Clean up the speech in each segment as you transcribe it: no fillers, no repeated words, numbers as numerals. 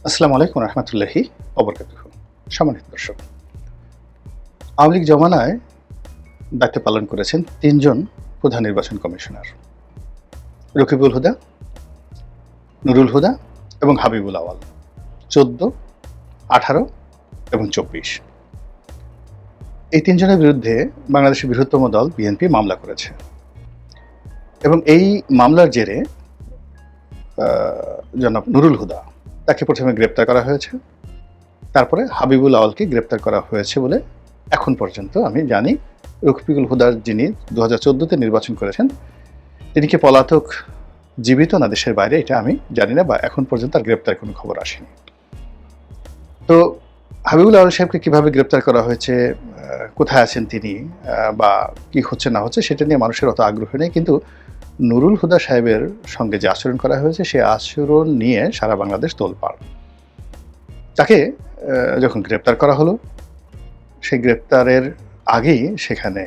আসসালামু আলাইকুম রহমতুল্লাহি ওবরকাতুহু। সম্মানিত দর্শক, আওয়ামী লীগ জমানায় দায়িত্ব পালন করেছেন তিনজন প্রধান নির্বাচন কমিশনার: রকিবুল হুদা, নুরুল হুদা এবং হাবিবুল আওয়াল। 14, 18 এবং 24 এই তিনজনের বিরুদ্ধে বাংলাদেশের বৃহত্তম দল বিএনপি মামলা করেছে এবং এই মামলার জেরে জনাব নুরুল হুদা তাকে প্রথমে গ্রেপ্তার করা হয়েছে, তারপরে হাবিবুল আওয়ালকে গ্রেপ্তার করা হয়েছে বলে এখন পর্যন্ত আমি জানি। রকিবুল হুদার যিনি 2014-তে নির্বাচন করেছেন, তিনি কি পলাতক, জীবিত না দেশের বাইরে, এটা আমি জানি না, বা এখন পর্যন্ত তার গ্রেপ্তার কোনো খবর আসেনি। তো হাবিবুল আওয়াল সাহেবকে কীভাবে গ্রেপ্তার করা হয়েছে, কোথায় আছেন তিনি, বা কি হচ্ছে না হচ্ছে সেটা নিয়ে মানুষের অত আগ্রহ নেই, কিন্তু নুরুল হুদা সাহেবের সঙ্গে যে আচরণ করা হয়েছে সেই আচরণ নিয়ে সারা বাংলাদেশ তোলপাড়। তাকে যখন গ্রেপ্তার করা হলো, সেই গ্রেপ্তারের আগেই সেখানে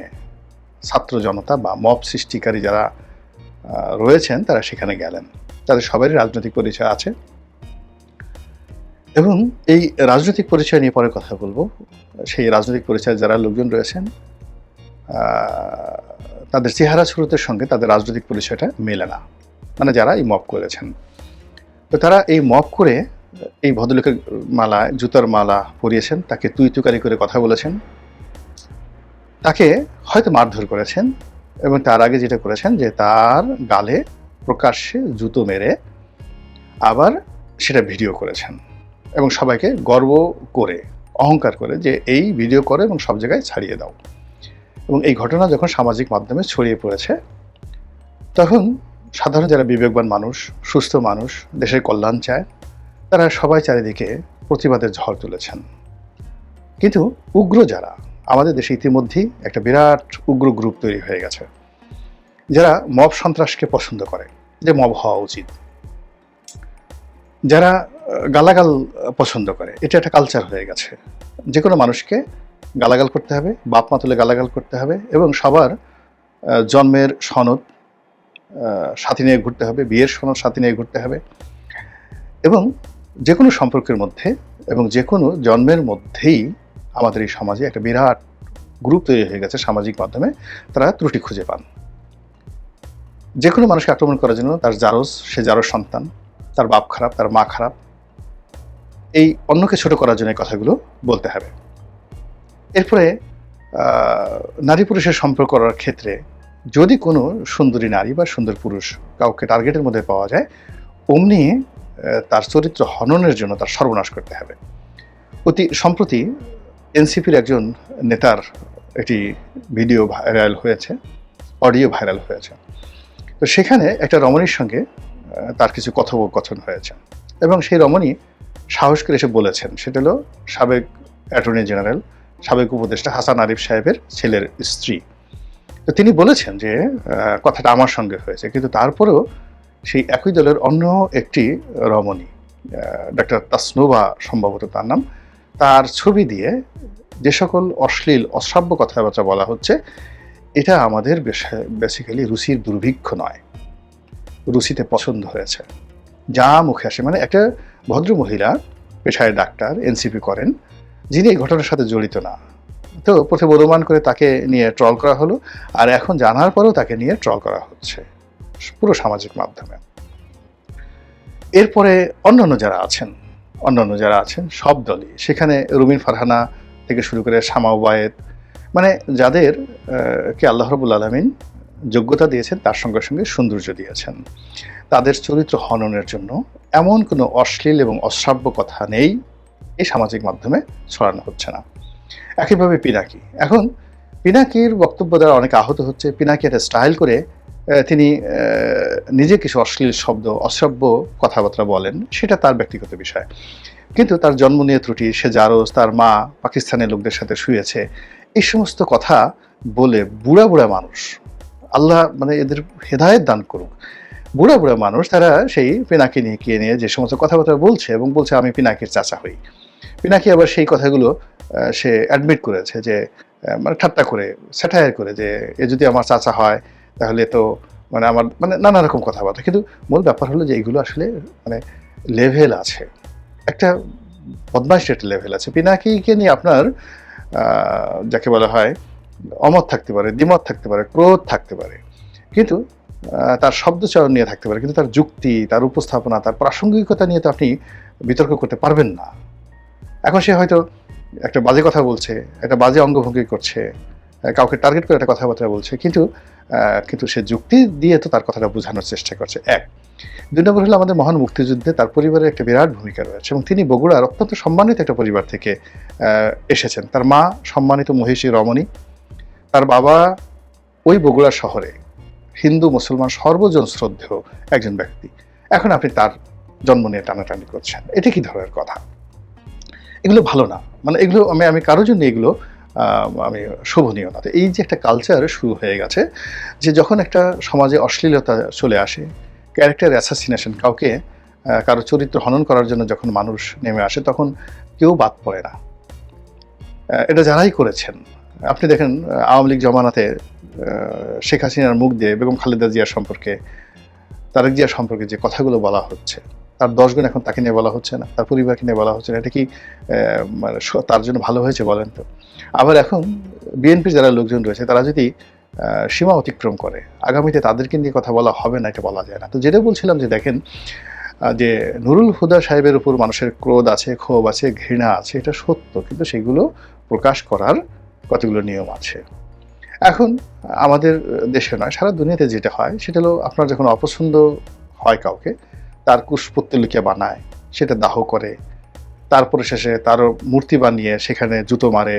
ছাত্র জনতা বা মব সৃষ্টিকারী যারা রয়েছেন তারা সেখানে গেলেন। তাদের সবারই রাজনৈতিক পরিচয় আছে এবং এই রাজনৈতিক পরিচয় নিয়ে পরে কথা বলবো। সেই রাজনৈতিক পরিচয়ে যারা লোকজন রয়েছেন তাদের চেহারা সুরতের সঙ্গে তাদের রাজনৈতিক পরিচয়টা মেলে না, মানে যারা এই মব করেছেন। তো তারা এই মব করে এই ভদ্রলোকের মালায় জুতার মালা পরিয়েছেন, তাকে তুই তুকারি করে কথা বলেছেন, তাকে হয়তো মারধর করেছেন এবং তার আগে যেটা করেছেন যে তার গালে প্রকাশ্যে জুতো মেরে আবার সেটা ভিডিও করেছেন এবং সবাইকে গর্ব করে, অহংকার করে যে এই ভিডিও করে এবং সব জায়গায় ছাড়িয়ে দাও। এবং এই ঘটনা যখন সামাজিক মাধ্যমে ছড়িয়ে পড়েছে, তখন সাধারণ যারা বিবেকবান মানুষ, সুস্থ মানুষ, দেশের কল্যাণ চায়, তারা সবাই চারিদিকে প্রতিবাদের ঝড় তুলেছেন। কিন্তু উগ্র যারা, আমাদের দেশে ইতিমধ্যেই একটা বিরাট উগ্র গ্রুপ তৈরি হয়ে গেছে, যারা মব সন্ত্রাসকে পছন্দ করে, যে মব হওয়া উচিত, যারা গালাগাল পছন্দ করে, এটা একটা কালচার হয়ে গেছে। যে কোনো মানুষকে গালাগাল করতে হবে, বাপ মা তুলে গালাগাল করতে হবে এবং সবার জন্মের সনদ সাথী নিয়ে ঘুরতে হবে, বিয়ের সনদ সাথী নিয়ে ঘুরতে হবে এবং যে কোনো সম্পর্কের মধ্যে এবং যে কোনো জন্মের মধ্যেই আমাদের এই সমাজে একটা বিরাট গ্রুপ তৈরি হয়ে গেছে সামাজিক মাধ্যমে। তারা ত্রুটি খুঁজে পান। যে কোনো মানুষকে আক্রমণ করার জন্য তার জারজ, সে জারজ সন্তান, তার বাপ খারাপ, তার মা খারাপ, এই অন্যকে ছোট করার জন্য এই কথাগুলো বলতে হবে। এরপরে নারী পুরুষের সম্পর্ক করার ক্ষেত্রে যদি কোনো সুন্দরী নারী বা সুন্দর পুরুষ কাউকে টার্গেটের মধ্যে পাওয়া যায়, অমনি তার চরিত্র হননের জন্য তার সর্বনাশ করতে হবে। অতি সম্প্রতি এনসিপির একজন নেতার একটি ভিডিও ভাইরাল হয়েছে, অডিও ভাইরাল হয়েছে। তো সেখানে একটা রমণীর সঙ্গে তার কিছু কথোপকথন হয়েছে এবং সেই রমণী সাহস করে এসে বলেছেন, সেটা হলো সাবেক অ্যাটর্নি জেনারেল, সাবেক উপদেষ্টা হাসান আরিফ সাহেবের ছেলের স্ত্রী। তো তিনি বলেছেন যে কথাটা আমার সঙ্গে হয়েছে, কিন্তু তারপরেও সেই একই দলের অন্য একটি রমণী, ডক্টর তাসনুভা সম্ভবত তার নাম, তার ছবি দিয়ে যে সকল অশ্লীল অশ্রাব্য কথাবার্তা বলা হচ্ছে, এটা আমাদের বেসিক্যালি রুচির দুর্ভিক্ষ নয়, রুচিতে পছন্দ হয়েছে, যা মুখে আসে। মানে একটা ভদ্র মহিলা, পেশায় ডাক্তার, এনসিপি করেন, যিনি এই ঘটনার সাথে জড়িত না, তো প্রথমে অনুমান করে তাকে নিয়ে ট্রল করা হলো, আর এখন জানার পরেও তাকে নিয়ে ট্রল করা হচ্ছে পুরো সামাজিক মাধ্যমে। এরপরে অন্যান্য যারা আছেন সব দলই, সেখানে রুমিন ফারহানা থেকে শুরু করে শামা ওবায়েদ, মানে যাদের কে আল্লাহ রাব্বুল আলামিন যোগ্যতা দিয়েছেন, তার সঙ্গে সঙ্গে সৌন্দর্য দিয়েছেন, তাদের চরিত্র হননের জন্য এমন কোনো অশ্লীল এবং অশ্রাব্য কথা নেই এই সামাজিক মাধ্যমে ছড়ানো হচ্ছে না। একইভাবে পিনাকি, এখন পিনাকির বক্তব্য দ্বারা অনেকে আহত হচ্ছে। পিনাকি একটা স্টাইল করে তিনি নিজে কিছু অশ্লীল শব্দ, অশ্রাব্য কথাবার্তা বলেন, সেটা তার ব্যক্তিগত বিষয়, কিন্তু তার জন্ম নিয়ে ত্রুটি, সে জারজ, তার মা পাকিস্তানের লোকদের সাথে শুয়েছে, এই সমস্ত কথা বলে বুড়া বুড়া মানুষ, আল্লাহ মানে এদের হেদায়েত দান করুক, বুড়া বুড়া মানুষ তারা সেই পিনাকি নিয়ে যে সমস্ত কথাবার্তা বলছে এবং বলছে আমি পিনাকির চাচা হই। পিনাকি আবার সেই কথাগুলো সে অ্যাডমিট করেছে যে মানে ঠাট্টা করে, স্যাটায়ার করে, যে এ যদি আমার চাচা হয় তাহলে তো মানে আমার মানে নানা রকম কথাবার্তা। কিন্তু মূল ব্যাপার হলো যে এইগুলো আসলে মানে লেভেল আছে, একটা বদমাইশের একটা লেভেল আছে। পিনাকিকে নিয়ে আপনার যাকে বলা হয় অমত থাকতে পারে, দ্বিমত থাকতে পারে, ক্রোধ থাকতে পারে, কিন্তু তার শব্দচয়ন নিয়ে থাকতে পারে, কিন্তু তার যুক্তি, তার উপস্থাপনা, তার প্রাসঙ্গিকতা নিয়ে তো আপনি বিতর্ক করতে পারবেন না। এখন সে হয়তো একটা বাজে কথা বলছে, একটা বাজে অঙ্গভঙ্গি করছে, কাউকে টার্গেট করে একটা কথাবার্তা বলছে, কিন্তু কিন্তু সে যুক্তি দিয়ে তো তার কথাটা বোঝানোর চেষ্টা করছে। এক, দুই নম্বর হলো আমাদের মহান মুক্তিযুদ্ধে তার পরিবারের একটা বিরাট ভূমিকা রয়েছে, এবং তিনি বগুড়ার অত্যন্ত সম্মানিত একটা পরিবার থেকে এসেছেন। তার মা সম্মানিত মহিষী রমণী, তার বাবা ওই বগুড়া শহরে হিন্দু মুসলমান সর্বজন শ্রদ্ধেয় একজন ব্যক্তি। এখন আপনি তার জন্ম নিয়ে টানাটানি করছেন, এটা কি ধরনের কথা? এগুলো ভালো না, মানে এগুলো আমি কারোর জন্য এগুলো আমি শোভনীয় না। তো এই যে একটা কালচার শুরু হয়ে গেছে, যে যখন একটা সমাজে অশ্লীলতা চলে আসে, ক্যারেক্টার অ্যাসাসিনেশন, কাউকে কারো চরিত্র হনন করার জন্য যখন মানুষ নেমে আসে, তখন কেউ বাদ পড়ে না। এটা যারাই করেছেন, আপনি দেখেন আওয়ামী লীগ জমানাতে শেখ হাসিনার মুখ দিয়ে বেগম খালেদা জিয়া সম্পর্কে, তারেক জিয়া সম্পর্কে যে কথাগুলো বলা হচ্ছে, তার 10 গুণ এখন তাকে নিয়ে বলা হচ্ছে না, তার পরিবারকে নিয়ে বলা হচ্ছে না। এটা কি মানে তার জন্য ভালো হয়েছে বলেন তো? আবার এখন বিএনপির যারা লোকজন রয়েছে, তারা যদি সীমা অতিক্রম করে, আগামীতে তাদেরকে নিয়ে কথা বলা হবে না, এটা বলা যায় না। তো যেটা বলছিলাম যে দেখেন, যে নুরুল হুদা সাহেবের উপর মানুষের ক্রোধ আছে, ক্ষোভ আছে, ঘৃণা আছে, এটা সত্য, কিন্তু সেগুলো প্রকাশ করার কতগুলো নিয়ম আছে। এখন আমাদের দেশে নয়, সারা দুনিয়াতে যেটা হয় সেটা হলো, আপনার যখন অপছন্দ হয় কাউকে, তার কুশপুত্তলিকা বানায়, সেটা দাহ করে, তারপরে শেষে তার মূর্তি বানিয়ে সেখানে জুতো মারে,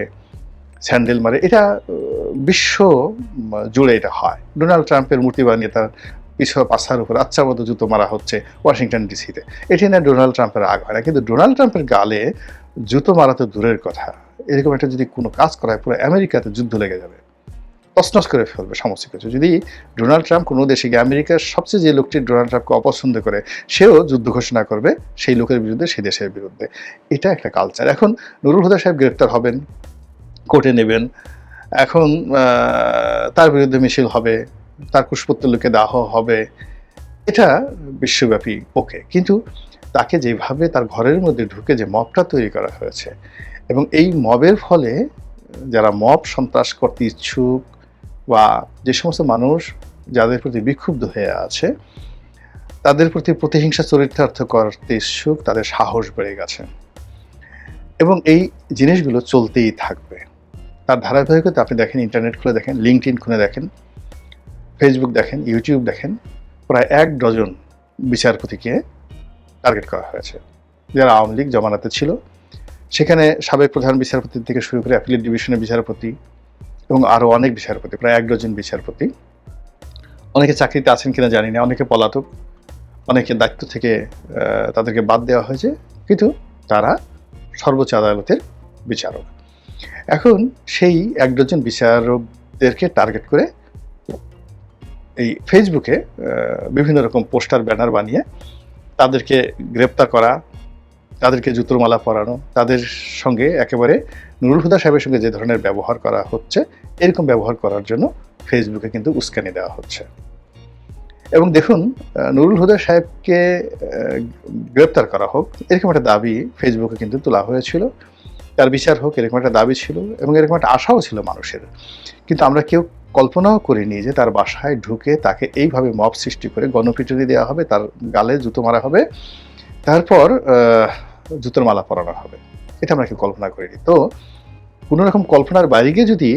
স্যান্ডেল মারে। এটা বিশ্ব জুড়ে এটা হয়। ডোনাল্ড ট্রাম্পের মূর্তি বানিয়ে তার পাছার উপর আচ্ছা মতো জুতো মারা হচ্ছে ওয়াশিংটন ডিসিতে। এটি না ডোনাল্ড ট্রাম্পের রাগ হয় না, কিন্তু ডোনাল্ড ট্রাম্পের গালে জুতো মারা তো দূরের কথা, এরকম একটা যদি কোনো কাজ করা হয়, পুরো আমেরিকাতে যুদ্ধ লেগে যাবে, তছনছ করে ফেলবে সমস্ত কিছু। যদি ডোনাল্ড ট্রাম্প কোনো দেশে গিয়ে, আমেরিকার সবচেয়ে যে লোকটি ডোনাল্ড ট্রাম্পকে অপছন্দ করে, সেও যুদ্ধ ঘোষণা করবে সেই লোকের বিরুদ্ধে, সেই দেশের বিরুদ্ধে। এটা একটা কালচার। এখন নুরুল হুদা সাহেব গ্রেপ্তার হবেন, কোর্টে নেবেন, এখন তার বিরুদ্ধে মিছিল হবে, তার কুশপুত্তলিকা দাহ হবে, এটা বিশ্বব্যাপী ওকে, কিন্তু তাকে যেভাবে তার ঘরের মধ্যে ঢুকে যে মবটা তৈরি করা হয়েছে, এবং এই মবের ফলে যারা মব সন্ত্রাস করতে ইচ্ছুক, বা যে সমস্ত মানুষ যাদের প্রতি বিক্ষুব্ধ হয়ে আছে, তাদের প্রতি প্রতিহিংসা চরিতার্থ করতে ইচ্ছুক, তাদের সাহস বেড়ে গেছে, এবং এই জিনিসগুলো চলতেই থাকবে। তার ধারাবাহিকতা আপনি দেখেন, ইন্টারনেট খুলে দেখেন, লিঙ্কডইন খুলে দেখেন, ফেসবুক দেখেন, ইউটিউব দেখেন, প্রায় 1 ডজন বিচারপতিকে টার্গেট করা হয়েছে, যারা আওয়ামী লীগ জমানাতে ছিল। সেখানে সাবেক প্রধান বিচারপতি থেকে শুরু করে অ্যাপিলেট ডিভিশনের বিচারপতি এবং আরও অনেক বিচারপতি, প্রায় 1 ডজন বিচারপতি। অনেকে চাকরিতে আছেন কিনা জানি না, অনেকে পলাতক, অনেকে দায়িত্ব থেকে তাদেরকে বাদ দেওয়া হয়েছে, কিন্তু তারা সর্বোচ্চ আদালতের বিচারক। এখন সেই 1 ডজন বিচারকদেরকে টার্গেট করে এই ফেসবুকে বিভিন্ন রকম পোস্টার ব্যানার বানিয়ে তাদেরকে গ্রেপ্তার করা, তাদেরকে জুতোর মালা পরানো, তাদের সঙ্গে একেবারে নুরুল হুদা সাহেবের সঙ্গে যে ধরনের ব্যবহার করা হচ্ছে, এরকম ব্যবহার করার জন্য ফেসবুকে কিন্তু উস্কানি দেওয়া হচ্ছে। এবং দেখুন, নুরুল হুদা সাহেবকে গ্রেপ্তার করা হোক, এরকম একটা দাবি ফেসবুকে কিন্তু তোলা হয়েছিল, তার বিচার হোক, এরকম একটা দাবি ছিল, এবং এরকম একটা আশাও ছিল মানুষের। কিন্তু আমরা কেউ কল্পনাও করিনি যে তার বাসায় ঢুকে তাকে এইভাবে মব সৃষ্টি করে গণপিটুনি দেওয়া হবে, তার গালে জুতো মারা হবে, তারপর জুতোর মালা পরানো হবে। এটা আমরা কেউ কল্পনা করিনি। তো কোনো রকম কল্পনার বাইরে গিয়ে যদি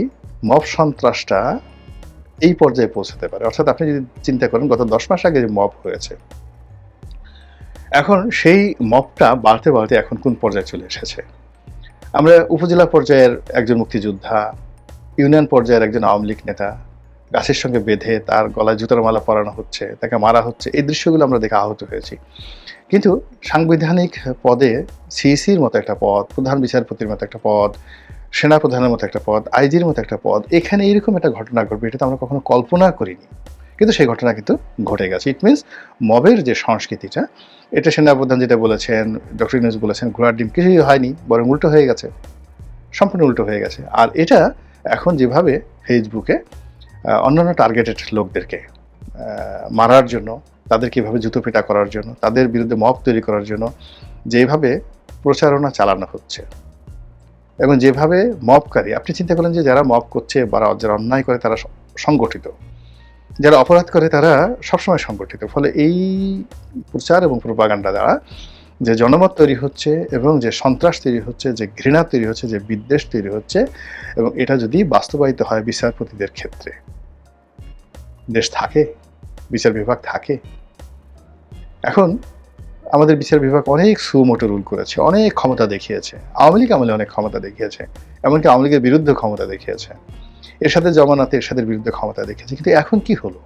মব সন্ত্রাসটা এই পর্যায়ে পৌঁছাতে পারে, অর্থাৎ আপনি যদি চিন্তা করেন গত 10 মাস আগে যে মব হয়েছে, এখন সেই মবটা বাড়তে বাড়তে এখন কোন পর্যায়ে চলে এসেছে। আমরা উপজেলা পর্যায়ের একজন মুক্তিযোদ্ধা, ইউনিয়ন পর্যায়ের একজন আওয়ামী লীগ নেতা, গাছের সঙ্গে বেঁধে তার গলায় জুতোর মালা পরানো হচ্ছে, তাকে মারা হচ্ছে, এই দৃশ্যগুলো আমরা দেখে আহত হয়েছি। কিন্তু সাংবিধানিক পদে সিইসির মতো একটা পদ, প্রধান বিচারপতির মতো একটা পদ, সেনাপ্রধানের মতো একটা পদ, আইজির মতো একটা পদ, এখানে এরকম একটা ঘটনা ঘটবে, এটা তো আমরা কখনো কল্পনা করিনি, কিন্তু সেই ঘটনা কিন্তু ঘটে গেছে। ইট মিনস মবের যে সংস্কৃতিটা, এটা সেনাপ্রধান যেটা বলেছেন, ডক্টর ইউনূস বলেছেন, ঘোড়ার ডিম, কিছুই হয়নি, বরং উল্টো হয়ে গেছে, সম্পূর্ণ উল্টো হয়ে গেছে। আর এটা এখন যেভাবে ফেসবুকে অন্যান্য টার্গেটেড লোকদেরকে মারার জন্য, তাদেরকে এভাবে জুতো পেটা করার জন্য, তাদের বিরুদ্ধে মব তৈরি করার জন্য যেভাবে প্রচারণা চালানো হচ্ছে। এবং যেভাবে মবকারী, আপনি চিন্তা করেন যে যারা মব করছে বা যারা অন্যায় করে তারা সংগঠিত, যারা অপরাধ করে তারা সবসময় সংগঠিত। ফলে এই প্রচার এবং প্রোপাগান্ডা দ্বারা যে জনমত তৈরি হচ্ছে এবং যে সন্ত্রাস তৈরি হচ্ছে, যে ঘৃণা তৈরি হচ্ছে, যে বিদ্বেষ তৈরি হচ্ছে, এবং এটা যদি বাস্তবায়িত হয় বিচারপতিদের ক্ষেত্রে, দেশ থাকে, বিচার বিভাগ থাকে। এখন আমাদের বিচার বিভাগ অনেক সুমোটো রুল করেছে, অনেক ক্ষমতা দেখিয়েছে। আওয়ামী লীগ আমলে অনেক ক্ষমতা দেখিয়েছে, এমনকি আওয়ামী লীগের বিরুদ্ধে ক্ষমতা দেখিয়েছে, এরশাদের জামানাতে এরশাদের বিরুদ্ধে ক্ষমতা দেখিয়েছে। কিন্তু এখন কি হলো?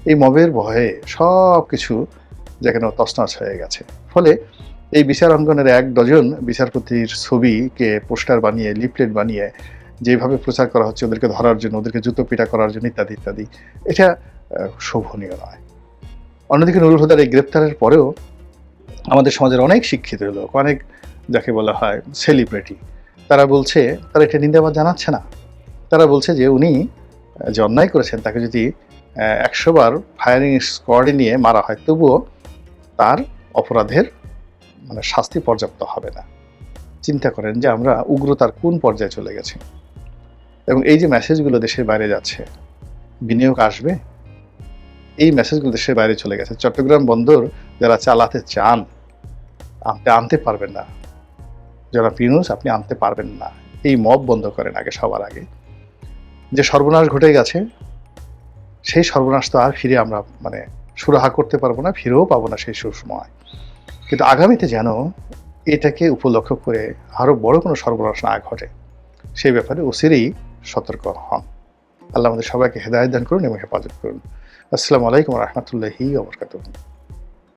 এই মবের ভয়ে সব কিছু যেখানে তছনছ হয়ে গেছে। ফলে এই বিচার অঙ্গনের ১ ডজন বিচারপতির ছবিকে পোস্টার বানিয়ে, লিফলেট বানিয়ে যেভাবে প্রচার করা হচ্ছে ওদেরকে ধরার জন্য, ওদেরকে জুতো পিটা করার জন্য ইত্যাদি ইত্যাদি, এটা শোভনীয় নয়। অন্যদিকে নুরুল হুদার এই গ্রেপ্তারের পরেও আমাদের সমাজের অনেক শিক্ষিত লোক, অনেক যাকে বলা হয় সেলিব্রিটি, তারা বলছে, তারা এটা নিন্দাবাদ জানাচ্ছে না। তারা বলছে যে উনি যে অন্যায় করেছেন তাকে যদি ১০০ বার ফায়ারিং স্কোয়াডে নিয়ে মারা হয় তবুও তার অপরাধের শাস্তি পর্যাপ্ত হবে না। চিন্তা করেন যে আমরা উগ্রতার কোন পর্যায়ে চলে গেছি। এবং এই যে মেসেজগুলো দেশের বাইরে যাচ্ছে, বিনিয়োগ আসবে, এই মেসেজগুলো দেশের বাইরে চলে গেছে। চট্টগ্রাম বন্দর যারা চালাতে চান, আপনি আনতে পারবেন না। যারা ইউনূস, আপনি আনতে পারবেন না। এই মব বন্ধ করেন আগে, সবার আগে। যে সর্বনাশ ঘটে গেছে, সেই সর্বনাশ তো আর ফিরে আমরা সুরাহা করতে পারবো না, ফিরেও পাবো না সেই সুসময়। কিন্তু আগামীতে যেন এটাকে উপলক্ষ করে আরো বড় কোনো সর্বনাশ না ঘটে, সেই ব্যাপারে অচিরেই সতর্ক হন। আল্লাহ আমাদের সবাইকে হেদায়েত দান করুন এবং হেফাজত করুন। আসসালামু আলাইকুম ওয়া রাহমাতুল্লাহি ওয়া বারাকাতুহু।